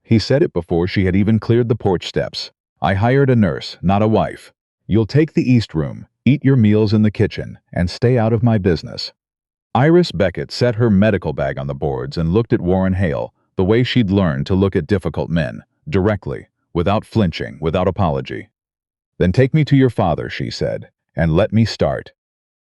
He said it before she had even cleared the porch steps. "I hired a nurse, not a wife. You'll take the East Room, eat your meals in the kitchen, and stay out of my business." Iris Beckett set her medical bag on the boards and looked at Warren Hale the way she'd learned to look at difficult men, directly, without flinching, without apology. "Then take me to your father," she said, "and let me start."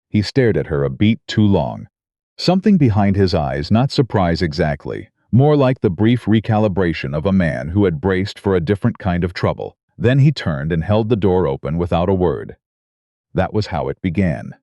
He stared at her a beat too long. Something behind his eyes, not surprise exactly, more like the brief recalibration of a man who had braced for a different kind of trouble. Then he turned and held the door open without a word. That was how it began.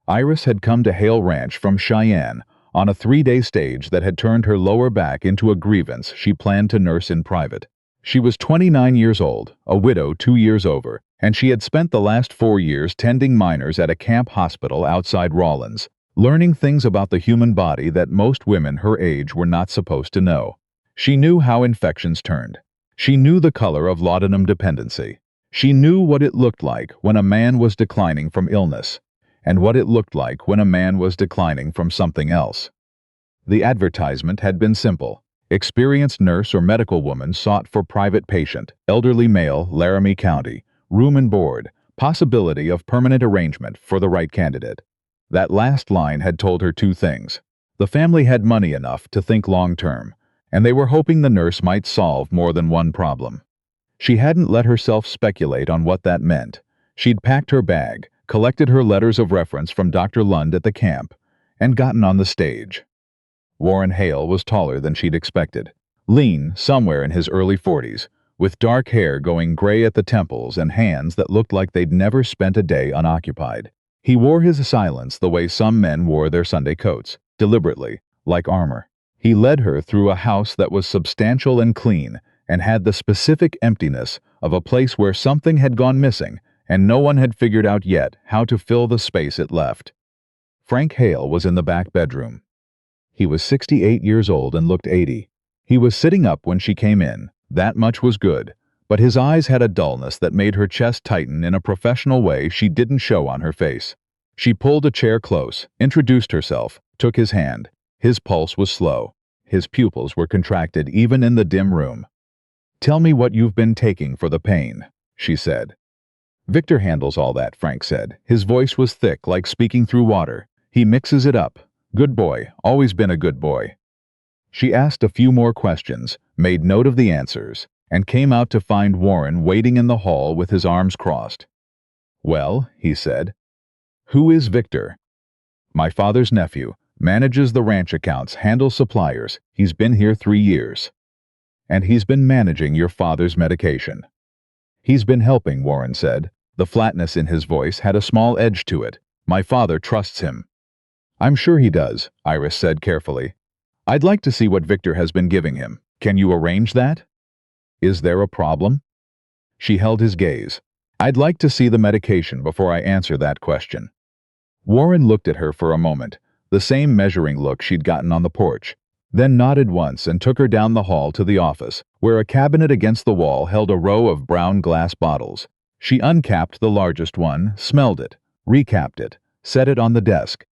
Iris had come to Hale Ranch from Cheyenne on a 3-day stage that had turned her lower back into a grievance she planned to nurse in private. She was 29 years old, a widow 2 years over, and she had spent the last 4 years tending minors at a camp hospital outside Rawlins, learning things about the human body that most women her age were not supposed to know. She knew how infections turned. She knew the color of laudanum dependency. She knew what it looked like when a man was declining from illness, and what it looked like when a man was declining from something else. The advertisement had been simple. Experienced nurse or medical woman sought for private patient, elderly male, Laramie County, room and board, possibility of permanent arrangement for the right candidate. That last line had told her 2 things. The family had money enough to think long-term, and they were hoping the nurse might solve more than one problem. She hadn't let herself speculate on what that meant. She'd packed her bag, collected her letters of reference from Dr. Lund at the camp, and gotten on the stage. Warren Hale was taller than she'd expected, lean, somewhere in his early 40s, with dark hair going gray at the temples and hands that looked like they'd never spent a day unoccupied. He wore his silence the way some men wore their Sunday coats, deliberately, like armor. He led her through a house that was substantial and clean and had the specific emptiness of a place where something had gone missing and no one had figured out yet how to fill the space it left. Frank Hale was in the back bedroom. He was 68 years old and looked 80. He was sitting up when she came in. That much was good, but his eyes had a dullness that made her chest tighten in a professional way she didn't show on her face. She pulled a chair close, introduced herself, took his hand. His pulse was slow. His pupils were contracted even in the dim room. "Tell me what you've been taking for the pain," she said. "Victor handles all that," Frank said. His voice was thick, like speaking through water. "He mixes it up. Good boy, always been a good boy." She asked a few more questions, made note of the answers, and came out to find Warren waiting in the hall with his arms crossed. "Well," he said. "Who is Victor?" "My father's nephew. Manages the ranch accounts, handles suppliers. He's been here 3 years. And he's been managing your father's medication." "He's been helping," Warren said. The flatness in his voice had a small edge to it. "My father trusts him." "I'm sure he does," Iris said carefully. "I'd like to see what Victor has been giving him. Can you arrange that?" "Is there a problem?" She held his gaze. "I'd like to see the medication before I answer that question." Warren looked at her for a moment, the same measuring look she'd gotten on the porch, then nodded once and took her down the hall to the office, where a cabinet against the wall held a row of brown glass bottles. She uncapped the largest one, smelled it, recapped it, set it on the desk.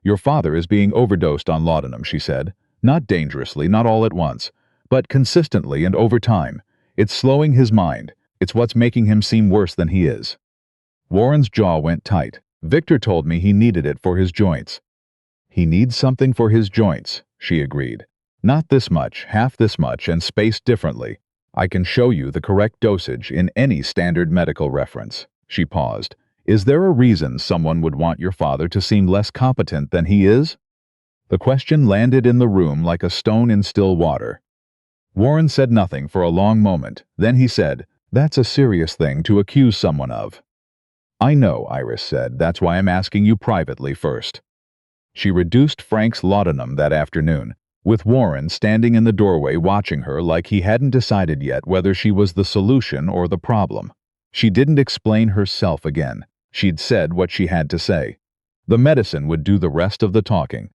"Your father is being overdosed on laudanum," she said. "Not dangerously, not all at once, but consistently and over time. It's slowing his mind. It's what's making him seem worse than he is." Warren's jaw went tight. "Victor told me he needed it for his joints." "He needs something for his joints," she agreed. "Not this much, half this much, and spaced differently. I can show you the correct dosage in any standard medical reference." She paused. "Is there a reason someone would want your father to seem less competent than he is?" The question landed in the room like a stone in still water. Warren said nothing for a long moment. Then he said, "That's a serious thing to accuse someone of." "I know," Iris said. "That's why I'm asking you privately first." She reduced Frank's laudanum that afternoon, with Warren standing in the doorway watching her like he hadn't decided yet whether she was the solution or the problem. She didn't explain herself again. She'd said what she had to say. The medicine would do the rest of the talking.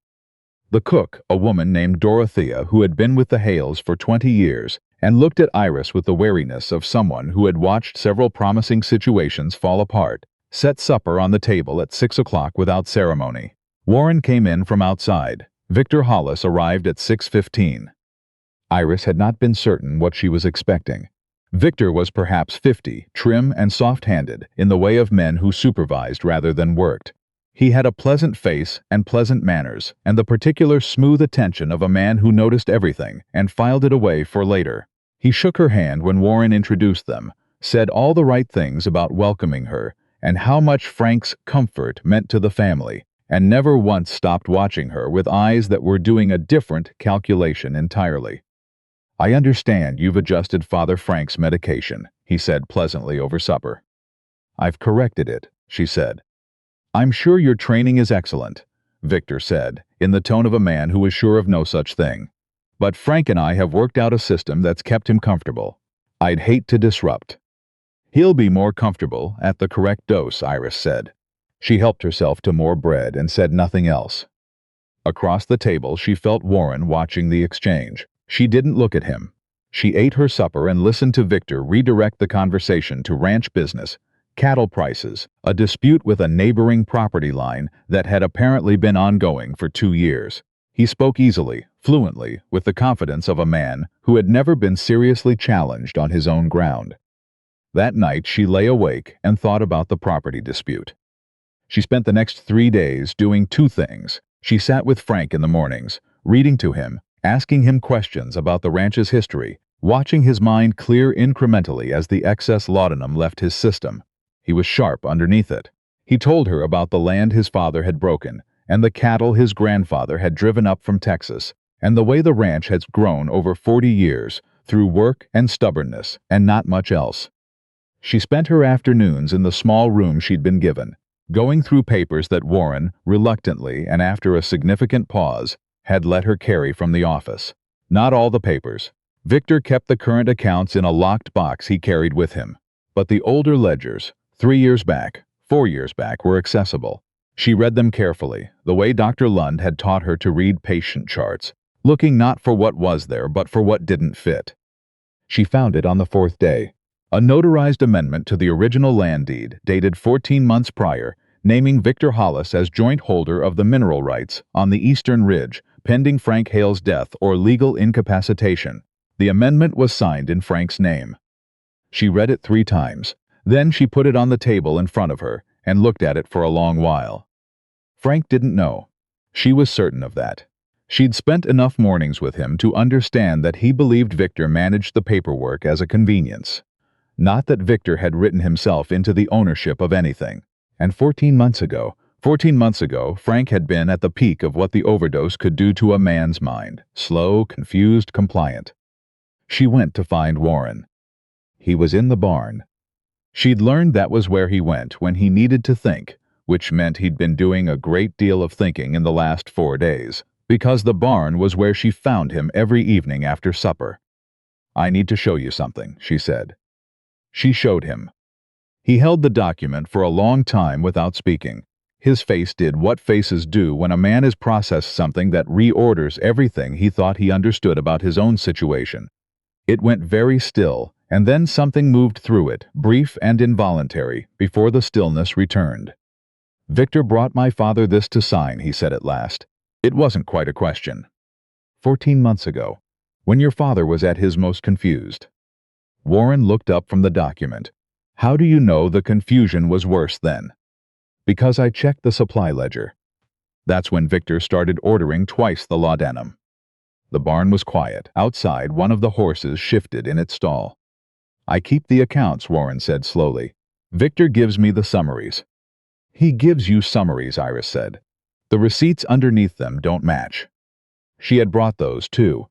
The cook, a woman named Dorothea who had been with the Hales for 20 years, and looked at Iris with the wariness of someone who had watched several promising situations fall apart, set supper on the table at 6 o'clock without ceremony. Warren came in from outside. Victor Hollis arrived at 6:15. Iris had not been certain what she was expecting. Victor was perhaps 50, trim and soft-handed, in the way of men who supervised rather than worked. He had a pleasant face and pleasant manners, and the particular smooth attention of a man who noticed everything and filed it away for later. He shook her hand when Warren introduced them, said all the right things about welcoming her, and how much Frank's comfort meant to the family, and never once stopped watching her with eyes that were doing a different calculation entirely. "I understand you've adjusted Father Frank's medication," he said pleasantly over supper. "I've corrected it," she said. "I'm sure your training is excellent," Victor said, in the tone of a man who was sure of no such thing. "But Frank and I have worked out a system that's kept him comfortable. I'd hate to disrupt." "He'll be more comfortable at the correct dose," Iris said. She helped herself to more bread and said nothing else. Across the table she felt Warren watching the exchange. She didn't look at him. She ate her supper and listened to Victor redirect the conversation to ranch business, cattle prices, a dispute with a neighboring property line that had apparently been ongoing for 2 years. He spoke easily, fluently, with the confidence of a man who had never been seriously challenged on his own ground. That night she lay awake and thought about the property dispute. She spent the next 3 days doing 2 things. She sat with Frank in the mornings, reading to him, asking him questions about the ranch's history, watching his mind clear incrementally as the excess laudanum left his system. He was sharp underneath it. He told her about the land his father had broken, and the cattle his grandfather had driven up from Texas, and the way the ranch had grown over 40 years, through work and stubbornness, and not much else. She spent her afternoons in the small room she'd been given, going through papers that Warren, reluctantly and after a significant pause, had let her carry from the office. Not all the papers. Victor kept the current accounts in a locked box he carried with him. But the older ledgers, 3 years back, 4 years back, were accessible. She read them carefully, the way Dr. Lund had taught her to read patient charts, looking not for what was there but for what didn't fit. She found it on the 4th day. A notarized amendment to the original land deed, dated 14 months prior, naming Victor Hollis as joint holder of the mineral rights on the Eastern Ridge, pending Frank Hale's death or legal incapacitation. The amendment was signed in Frank's name. She read it 3 times. Then she put it on the table in front of her and looked at it for a long while. Frank didn't know. She was certain of that. She'd spent enough mornings with him to understand that he believed Victor managed the paperwork as a convenience. Not that Victor had written himself into the ownership of anything. And 14 months ago, Frank had been at the peak of what the overdose could do to a man's mind. Slow, confused, compliant. She went to find Warren. He was in the barn. She'd learned that was where he went when he needed to think, which meant he'd been doing a great deal of thinking in the last 4 days, because the barn was where she found him every evening after supper. "I need to show you something," she said. She showed him. He held the document for a long time without speaking. His face did what faces do when a man has processed something that reorders everything he thought he understood about his own situation. It went very still, and then something moved through it, brief and involuntary, before the stillness returned. "Victor brought my father this to sign," he said at last. It wasn't quite a question. 14 months ago, when your father was at his most confused." Warren looked up from the document. "How do you know the confusion was worse then?" "Because I checked the supply ledger." That's when Victor started ordering twice the laudanum. The barn was quiet. Outside, one of the horses shifted in its stall. "I keep the accounts," Warren said slowly. "Victor gives me the summaries." "He gives you summaries," Iris said. "The receipts underneath them don't match." She had brought those, too.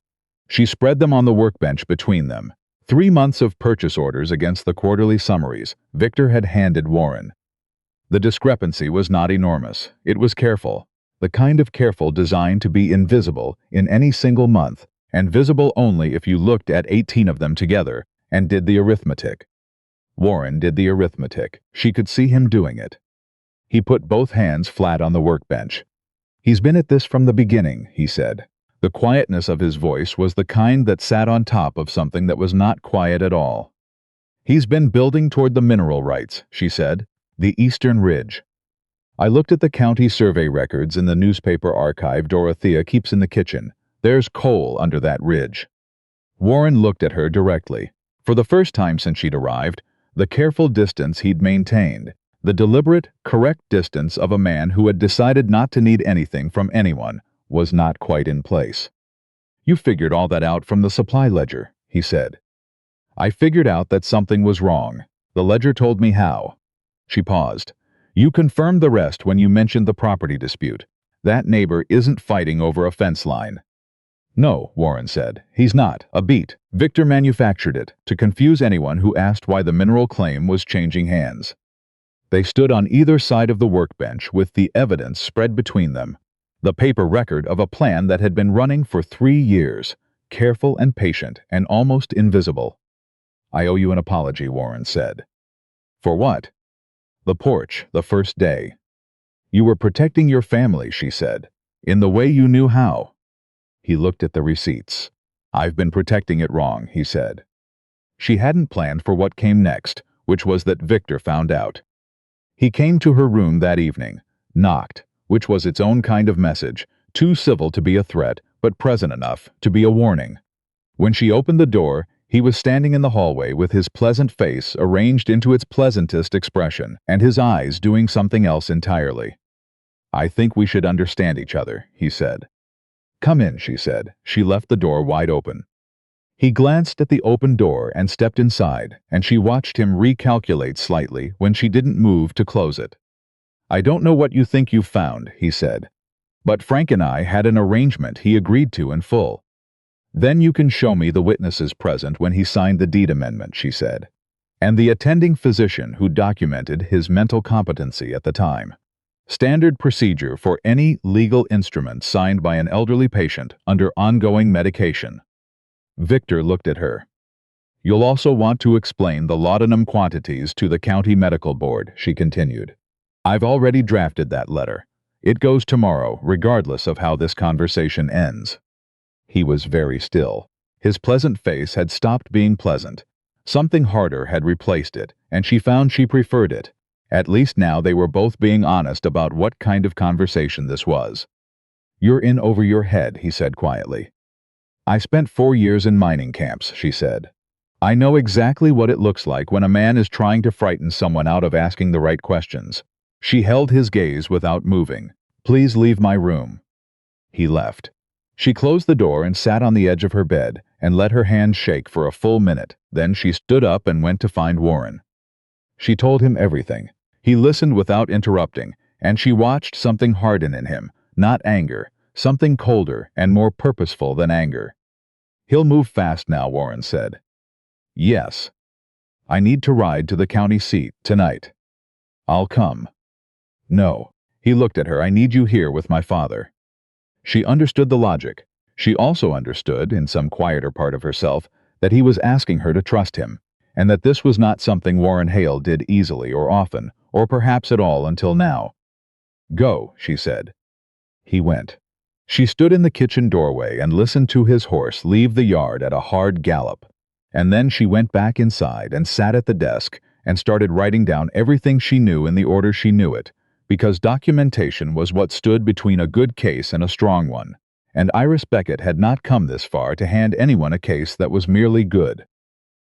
She spread them on the workbench between them. 3 months of purchase orders against the quarterly summaries Victor had handed Warren. The discrepancy was not enormous. It was careful. The kind of careful designed to be invisible in any single month, and visible only if you looked at 18 of them together and did the arithmetic. Warren did the arithmetic. She could see him doing it. He put both hands flat on the workbench. "He's been at this from the beginning," he said. The quietness of his voice was the kind that sat on top of something that was not quiet at all. "He's been building toward the mineral rights," she said. "The Eastern Ridge." I looked at the county survey records in the newspaper archive Dorothea keeps in the kitchen. There's coal under that ridge. Warren looked at her directly. For the first time since she'd arrived, the careful distance he'd maintained, the deliberate, correct distance of a man who had decided not to need anything from anyone, was not quite in place. "You figured all that out from the supply ledger," he said. "I figured out that something was wrong. The ledger told me how." She paused. "You confirmed the rest when you mentioned the property dispute. That neighbor isn't fighting over a fence line." "No," Warren said. "He's not. A beat. Victor manufactured it to confuse anyone who asked why the mineral claim was changing hands." They stood on either side of the workbench with the evidence spread between them. The paper record of a plan that had been running for 3 years, careful and patient and almost invisible. "I owe you an apology," Warren said. "For what?" "The porch, the first day." "You were protecting your family," she said, "in the way you knew how." He looked at the receipts. "I've been protecting it wrong," he said. She hadn't planned for what came next, which was that Victor found out. He came to her room that evening, knocked, which was its own kind of message, too civil to be a threat, but present enough to be a warning. When she opened the door, he was standing in the hallway with his pleasant face arranged into its pleasantest expression, and his eyes doing something else entirely. "I think we should understand each other," he said. "Come in," she said. She left the door wide open. He glanced at the open door and stepped inside, and she watched him recalculate slightly when she didn't move to close it. "I don't know what you think you've found," he said, "but Frank and I had an arrangement he agreed to in full." "Then you can show me the witnesses present when he signed the deed amendment," she said, "and the attending physician who documented his mental competency at the time. Standard procedure for any legal instrument signed by an elderly patient under ongoing medication." Victor looked at her. "You'll also want to explain the laudanum quantities to the county medical board," she continued. "I've already drafted that letter. It goes tomorrow, regardless of how this conversation ends." He was very still. His pleasant face had stopped being pleasant. Something harder had replaced it, and she found she preferred it. At least now they were both being honest about what kind of conversation this was. "You're in over your head," he said quietly. "I spent 4 years in mining camps," she said. "I know exactly what it looks like when a man is trying to frighten someone out of asking the right questions." She held his gaze without moving. "Please leave my room." He left. She closed the door and sat on the edge of her bed and let her hands shake for a full minute. Then she stood up and went to find Warren. She told him everything. He listened without interrupting, and she watched something harden in him, not anger, something colder and more purposeful than anger. "He'll move fast now," Warren said. "Yes. I need to ride to the county seat tonight." "I'll come." "No." He looked at her. "I need you here with my father." She understood the logic. She also understood, in some quieter part of herself, that he was asking her to trust him, and that this was not something Warren Hale did easily or often, or perhaps at all until now. "Go," she said. He went. She stood in the kitchen doorway and listened to his horse leave the yard at a hard gallop. And then she went back inside and sat at the desk and started writing down everything she knew in the order she knew it, because documentation was what stood between a good case and a strong one, and Iris Beckett had not come this far to hand anyone a case that was merely good.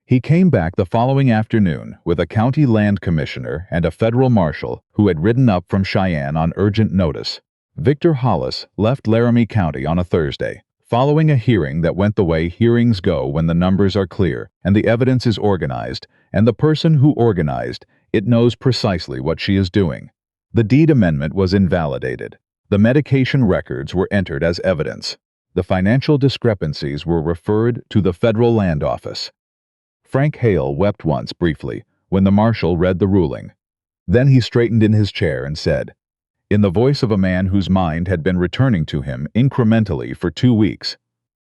He came back the following afternoon with a county land commissioner and a federal marshal who had ridden up from Cheyenne on urgent notice. Victor Hollis left Laramie County on a Thursday, following a hearing that went the way hearings go when the numbers are clear and the evidence is organized, and the person who organized it knows precisely what she is doing. The deed amendment was invalidated. The medication records were entered as evidence. The financial discrepancies were referred to the federal land office. Frank Hale wept once briefly when the marshal read the ruling. Then he straightened in his chair and said, in the voice of a man whose mind had been returning to him incrementally for 2 weeks,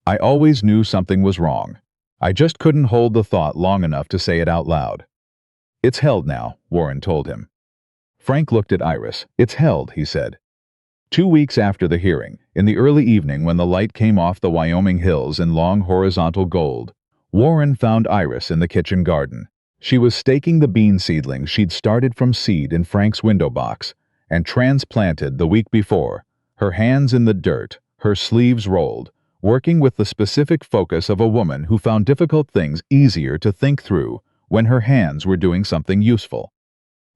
"I always knew something was wrong. I just couldn't hold the thought long enough to say it out loud." "It's held now," Warren told him. Frank looked at Iris. "It's held," he said. 2 weeks after the hearing, in the early evening when the light came off the Wyoming hills in long horizontal gold, Warren found Iris in the kitchen garden. She was staking the bean seedlings she'd started from seed in Frank's window box and transplanted the week before, her hands in the dirt, her sleeves rolled, working with the specific focus of a woman who found difficult things easier to think through when her hands were doing something useful.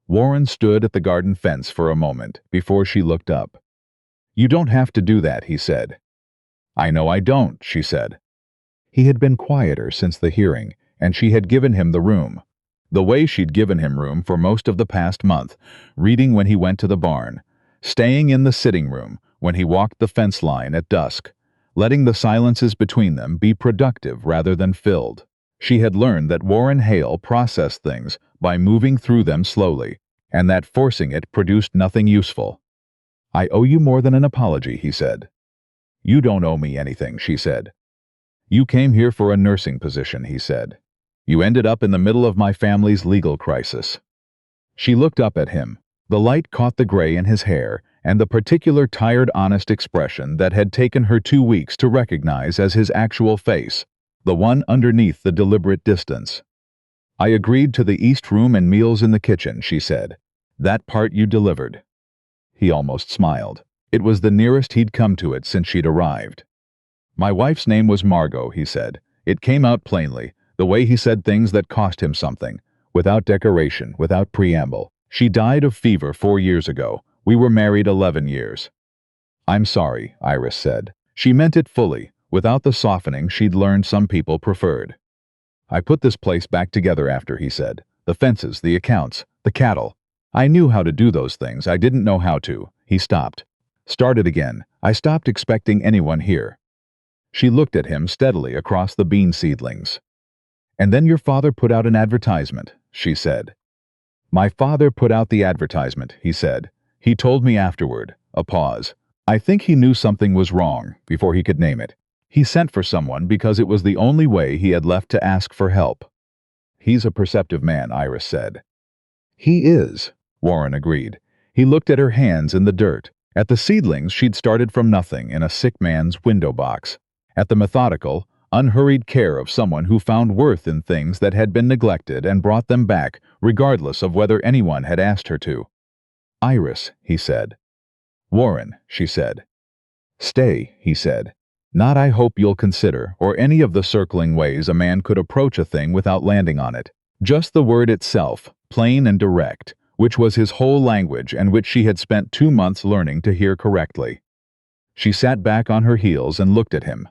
Warren stood at the garden fence for a moment before she looked up. "You don't have to do that," he said. "I know I don't," she said. He had been quieter since the hearing, and she had given him the room. The way she'd given him room for most of the past month, reading when he went to the barn, staying in the sitting room when he walked the fence line at dusk, letting the silences between them be productive rather than filled. She had learned that Warren Hale processed things by moving through them slowly, and that forcing it produced nothing useful. "I owe you more than an apology," he said. "You don't owe me anything," she said. "You came here for a nursing position," he said. "You ended up in the middle of my family's legal crisis." She looked up at him. The light caught the gray in his hair and the particular tired, honest expression that had taken her 2 weeks to recognize as his actual face, the one underneath the deliberate distance. "I agreed to the East Room and meals in the kitchen," she said. "That part you delivered." He almost smiled. It was the nearest he'd come to it since she'd arrived. "My wife's name was Margot," he said. It came out plainly, the way he said things that cost him something, without decoration, without preamble. "She died of fever 4 years ago. We were married 11 years. "I'm sorry," Iris said. She meant it fully, without the softening she'd learned some people preferred. "I put this place back together after," he said. "The fences, the accounts, the cattle. I knew how to do those things. I didn't know how to." He stopped. "Started again. I stopped expecting anyone here." She looked at him steadily across the bean seedlings. "And then your father put out an advertisement," she said. "My father put out the advertisement," he said. "He told me afterward." A pause. "I think he knew something was wrong before he could name it. He sent for someone because it was the only way he had left to ask for help." "He's a perceptive man," Iris said. "He is," Warren agreed. He looked at her hands in the dirt, at the seedlings she'd started from nothing in a sick man's window box, at the methodical, unhurried care of someone who found worth in things that had been neglected and brought them back, regardless of whether anyone had asked her to. "Iris," he said. "Warren," she said. "Stay," he said. "Not I hope you'll consider, or any of the circling ways a man could approach a thing without landing on it. Just the word itself, plain and direct, which was his whole language and which she had spent 2 months learning to hear correctly." She sat back on her heels and looked at him.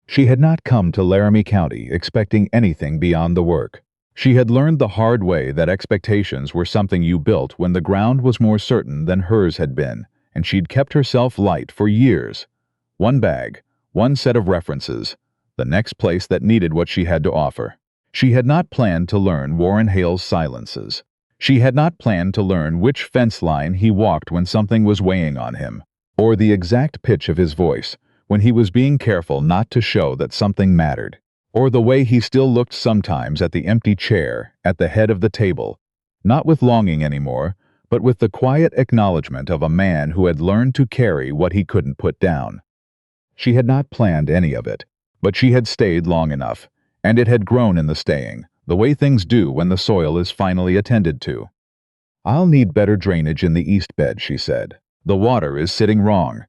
She had not come to Laramie County expecting anything beyond the work. She had learned the hard way that expectations were something you built when the ground was more certain than hers had been, and she'd kept herself light for years. One bag, one set of references, the next place that needed what she had to offer. She had not planned to learn Warren Hale's silences. She had not planned to learn which fence line he walked when something was weighing on him, or the exact pitch of his voice when he was being careful not to show that something mattered, or the way he still looked sometimes at the empty chair at the head of the table, not with longing anymore, but with the quiet acknowledgement of a man who had learned to carry what he couldn't put down. She had not planned any of it, but she had stayed long enough, and it had grown in the staying, the way things do when the soil is finally attended to. "I'll need better drainage in the east bed," she said. "The water is sitting wrong."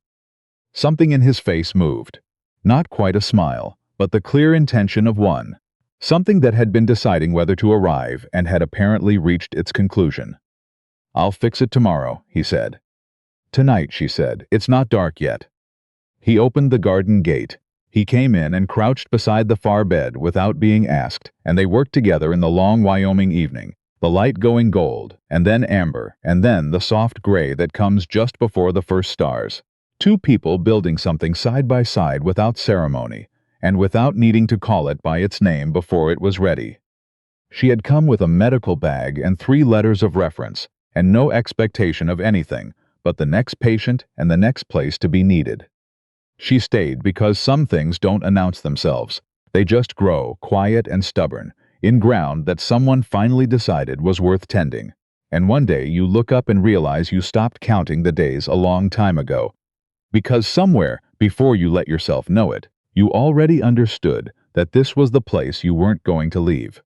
Something in his face moved. Not quite a smile, but the clear intention of one. Something that had been deciding whether to arrive and had apparently reached its conclusion. "I'll fix it tomorrow," he said. "Tonight," she said. "It's not dark yet." He opened the garden gate. He came in and crouched beside the far bed without being asked, and they worked together in the long Wyoming evening, the light going gold, and then amber, and then the soft gray that comes just before the first stars. 2 people building something side by side without ceremony, and without needing to call it by its name before it was ready. She had come with a medical bag and 3 letters of reference, and no expectation of anything but the next patient and the next place to be needed. She stayed because some things don't announce themselves. They just grow, quiet and stubborn, in ground that someone finally decided was worth tending. And one day you look up and realize you stopped counting the days a long time ago. Because somewhere, before you let yourself know it, you already understood that this was the place you weren't going to leave.